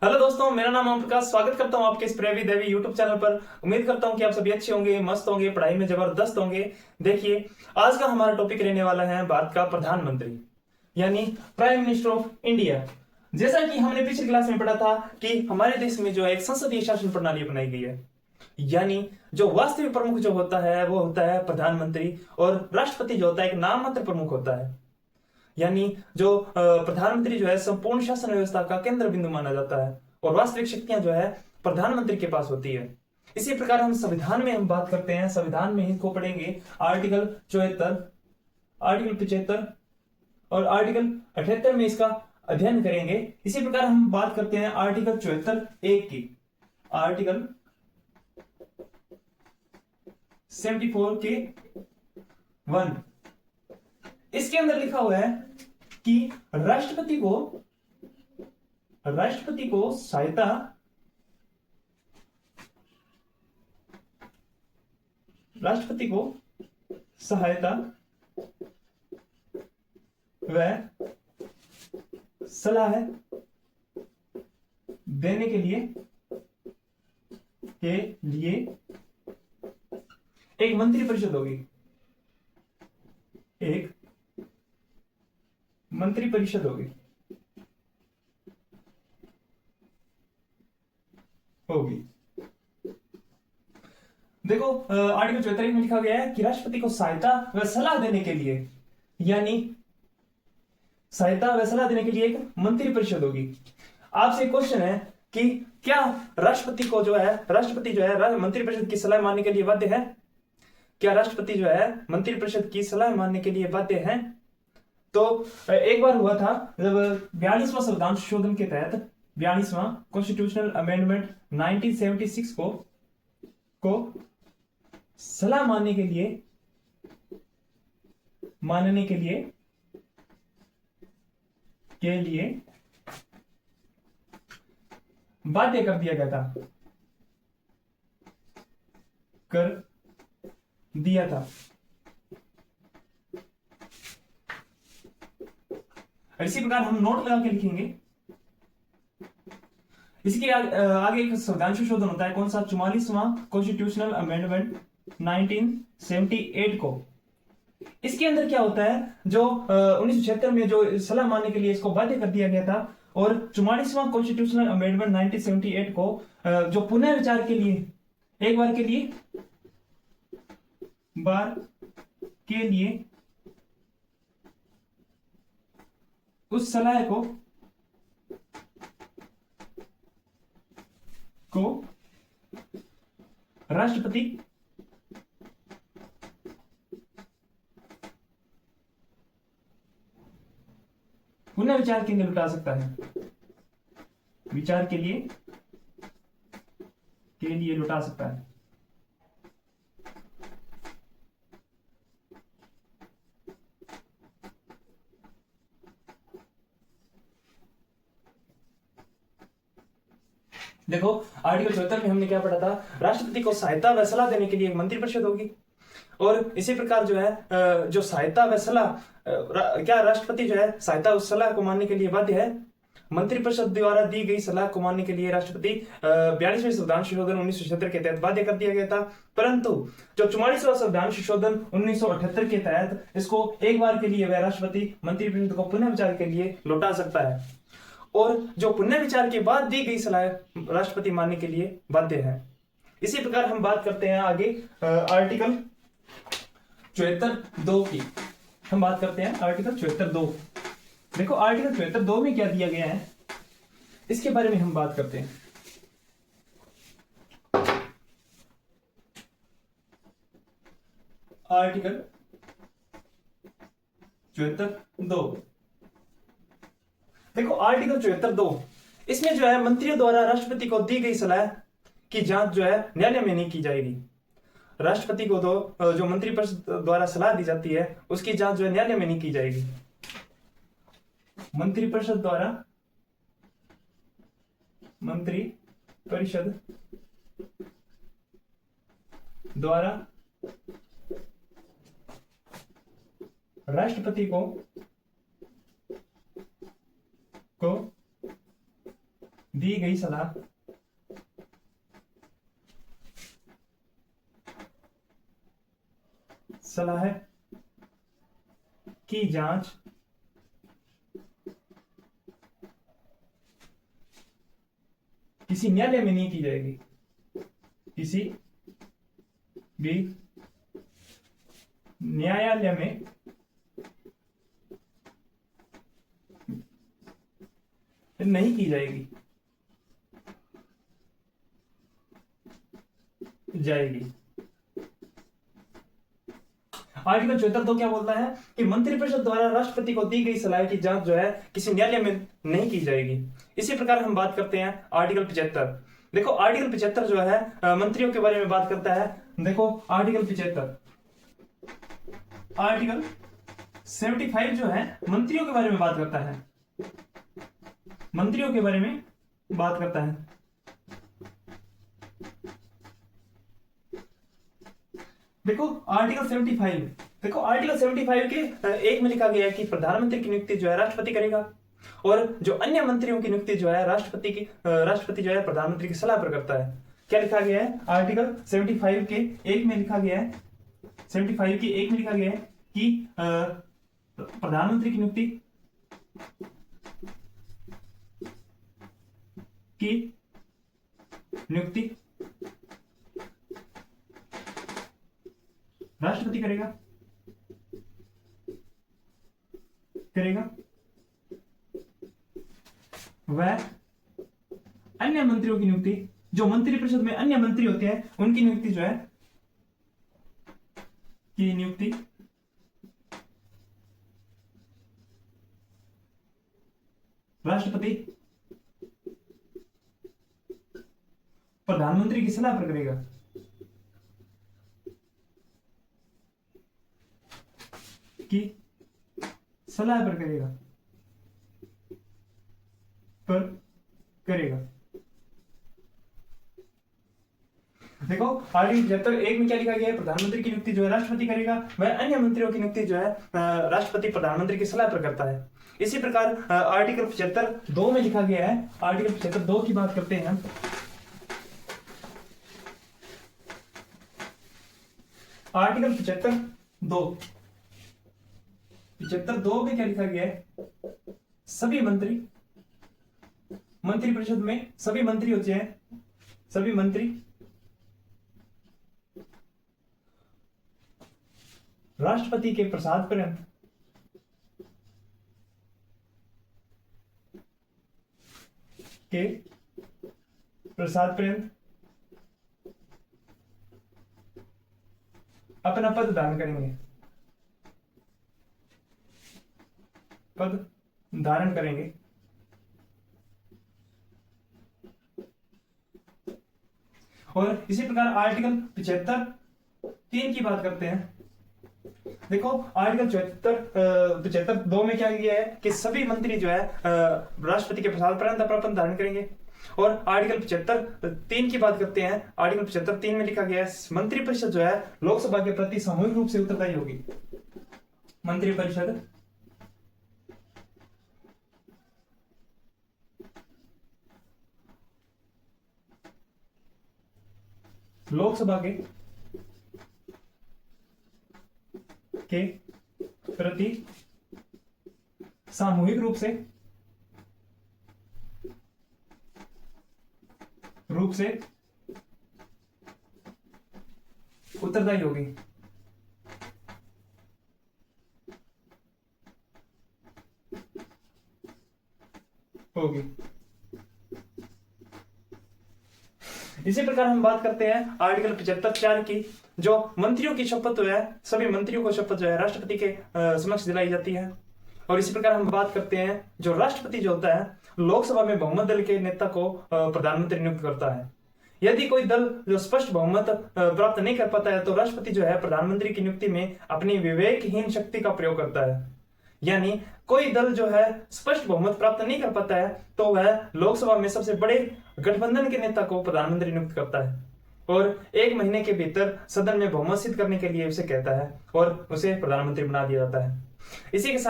Hello दोस्तों, मेरा नाम ओम प्रकाश। स्वागत करता हूं आपके इस प्रेवी देवी यूट्यूब चैनल पर। उम्मीद करता हूं कि आप सभी अच्छे होंगे, मस्त होंगे, पढ़ाई में जबरदस्त होंगे। देखिए, आज का हमारा टॉपिक रहने वाला है भारत का प्रधानमंत्री, यानी प्राइम मिनिस्टर ऑफ इंडिया। जैसा कि हमने पिछली क्लास में पढ़ा था कि हमारे देश में जो है एक संसदीय शासन प्रणाली अपनाई गई है, यानी जो वास्तविक प्रमुख जो होता है वो होता है प्रधानमंत्री, और राष्ट्रपति जो होता है एक नाम मात्र प्रमुख होता है। यानी जो प्रधानमंत्री जो है संपूर्ण शासन व्यवस्था का केंद्र बिंदु माना जाता है, और वास्तविक शक्तियां जो है प्रधानमंत्री के पास होती है। इसी प्रकार हम संविधान में हम बात करते हैं, संविधान में इसको पढ़ेंगे आर्टिकल 74, आर्टिकल 75 और आर्टिकल 78 में इसका अध्ययन करेंगे। इसी प्रकार हम बात करते हैं आर्टिकल 74(1) की, आर्टिकल 74 के 1। इसके अंदर लिखा हुआ है कि राष्ट्रपति को सहायता व सलाह देने के लिए एक मंत्री परिषद होगी, एक मंत्री परिषद होगी। देखो, आर्टिकल 74 में लिखा गया है कि राष्ट्रपति को सहायता व सलाह देने के लिए, यानी सहायता व सलाह देने के लिए एक मंत्री परिषद होगी। आपसे क्वेश्चन है कि क्या राष्ट्रपति जो है मंत्री परिषद की सलाह मानने के लिए बाध्य है? क्या राष्ट्रपति जो है मंत्री परिषद की सलाह मानने के लिए बाध्य है? तो एक बार हुआ था जब 42वां संविधान संशोधन के तहत 42वां कॉन्स्टिट्यूशनल अमेंडमेंट 1976 को सलाह मानने के लिए बाध्य कर दिया था। इसी प्रकार हम नोट लगा के लिखेंगे। इसके आगे एक संविधान संशोधन होता है, कौन सा? 44वां कॉन्स्टिट्यूशनल अमेंडमेंट 1978 को। इसके अंदर क्या होता है, जो 1976 में जो सलाह मानने के लिए इसको बाध्य कर दिया गया था, और 44वां कॉन्स्टिट्यूशनल अमेंडमेंट 1978 को जो पुनः विचार के लिए एक बार के लिए उस सलाह को राष्ट्रपति पुनः विचार के लिए लौटा सकता है, विचार के लिए लौटा सकता है। देखो, आर्टिकल 74 में हमने क्या पढ़ा था? राष्ट्रपति को सहायता व सलाह देने के लिए एक मंत्री परिषद होगी, और इसी प्रकार जो है जो सहायता व सलाह, क्या राष्ट्रपति जो है सहायता उस सलाह को मानने के लिए बाध्य है? मंत्री परिषद द्वारा दी गई सलाह को मानने के लिए राष्ट्रपति 42वें संविधान संशोधन 1976 के तहत बाध्य कर दिया गया था, परंतु जो 44वां संविधान संशोधन 1978 के तहत इसको एक बार के लिए वह राष्ट्रपति मंत्री परिषद को पुनः विचार के लिए लौटा सकता है, और जो पुनः विचार के बाद दी गई सलाह राष्ट्रपति मानने के लिए बाध्य है। इसी प्रकार हम बात करते हैं आगे आर्टिकल 74(2) की। हम बात करते हैं आर्टिकल 74(2). देखो, आर्टिकल 74(2) में क्या दिया गया है, इसके बारे में हम बात करते हैं। आर्टिकल 74(2). देखो, आर्टिकल 74(2) इसमें जो है मंत्रियों द्वारा राष्ट्रपति को दी गई सलाह की जांच जो है न्यायालय में नहीं की जाएगी। राष्ट्रपति को तो जो मंत्री परिषद द्वारा सलाह दी जाती है उसकी जांच जो है न्यायालय में नहीं की जाएगी। मंत्री परिषद द्वारा राष्ट्रपति को दी गई सलाह की जांच किसी न्यायालय में नहीं की जाएगी, किसी भी न्यायालय में नहीं की जाएगी आर्टिकल 74 क्या बोलता है कि मंत्रिपरिषद द्वारा राष्ट्रपति को दी गई सलाह की जांच जो है किसी न्यायालय में नहीं की जाएगी। इसी प्रकार हम बात करते हैं आर्टिकल 75। देखो आर्टिकल 75 जो है मंत्रियों के बारे में बात करता है। देखो आर्टिकल 75 जो है मंत्रियों के बारे में बात करता है, मंत्रियों के बारे में बात करता है। देखो आर्टिकल 75 के एक में लिखा गया है कि प्रधानमंत्री की नियुक्ति जो है राष्ट्रपति करेगा, और जो अन्य मंत्रियों की नियुक्ति जो है राष्ट्रपति जो है प्रधानमंत्री की सलाह पर करता है। क्या लिखा गया है आर्टिकल 75 के एक में लिखा गया है, 75 के एक में लिखा गया है कि प्रधानमंत्री की नियुक्ति राष्ट्रपति करेगा वह अन्य मंत्रियों की नियुक्ति, जो मंत्रिपरिषद में अन्य मंत्री होते हैं उनकी नियुक्ति जो है राष्ट्रपति प्रधानमंत्री की सलाह पर करेगा। देखो आर्टिकल 75 एक में क्या लिखा गया है, प्रधानमंत्री की नियुक्ति जो है राष्ट्रपति करेगा, वह अन्य मंत्रियों की नियुक्ति जो है राष्ट्रपति प्रधानमंत्री की सलाह पर करता है। इसी प्रकार आर्टिकल 75 2 में लिखा गया है, आर्टिकल 75 2 की बात करते हैं। आर्टिकल 75 2 में क्या लिखा गया है, सभी मंत्रिपरिषद में सभी मंत्री होते हैं, सभी मंत्री राष्ट्रपति के प्रसाद पर्यंत अपना पद धारण करेंगे। और इसी प्रकार आर्टिकल 75 3 की बात करते हैं। देखो आर्टिकल 75 2 में क्या किया है कि सभी मंत्री जो है राष्ट्रपति के प्रसाद पर्यंत अपना पद धारण करेंगे। और आर्टिकल 75 3 की बात करते हैं। आर्टिकल 75 3 में लिखा गया है मंत्रिपरिषद जो है लोकसभा के प्रति सामूहिक रूप से उत्तरदायी होगी। मंत्रिपरिषद लोकसभा के प्रति सामूहिक रूप से उत्तरदायी होगी। इसी प्रकार हम बात करते हैं आर्टिकल 75 4 की, जो मंत्रियों की शपथ जो है सभी मंत्रियों को शपथ जो है राष्ट्रपति के समक्ष दिलाई जाती है। और इसी प्रकार हम बात करते हैं जो राष्ट्रपति जो होता है लोकसभा में बहुमत दल के नेता को प्रधानमंत्री नियुक्त करता है। यदि कोई दल जो स्पष्ट बहुमत प्राप्त नहीं कर पाता है तो राष्ट्रपति जो है प्रधानमंत्री की नियुक्ति में अपनी विवेकहीन शक्ति का प्रयोग करता है। यानी कोई दल जो है स्पष्ट बहुमत प्राप्त नहीं कर पाता है तो वह लोकसभा में सबसे बड़े गठबंधन के नेता को प्रधानमंत्री नियुक्त करता है और 1 महीने के भीतर सदन में बहुमत सिद्ध करने के लिए उसे कहता है और उसे प्रधानमंत्री बना दिया जाता है। इसी के साथ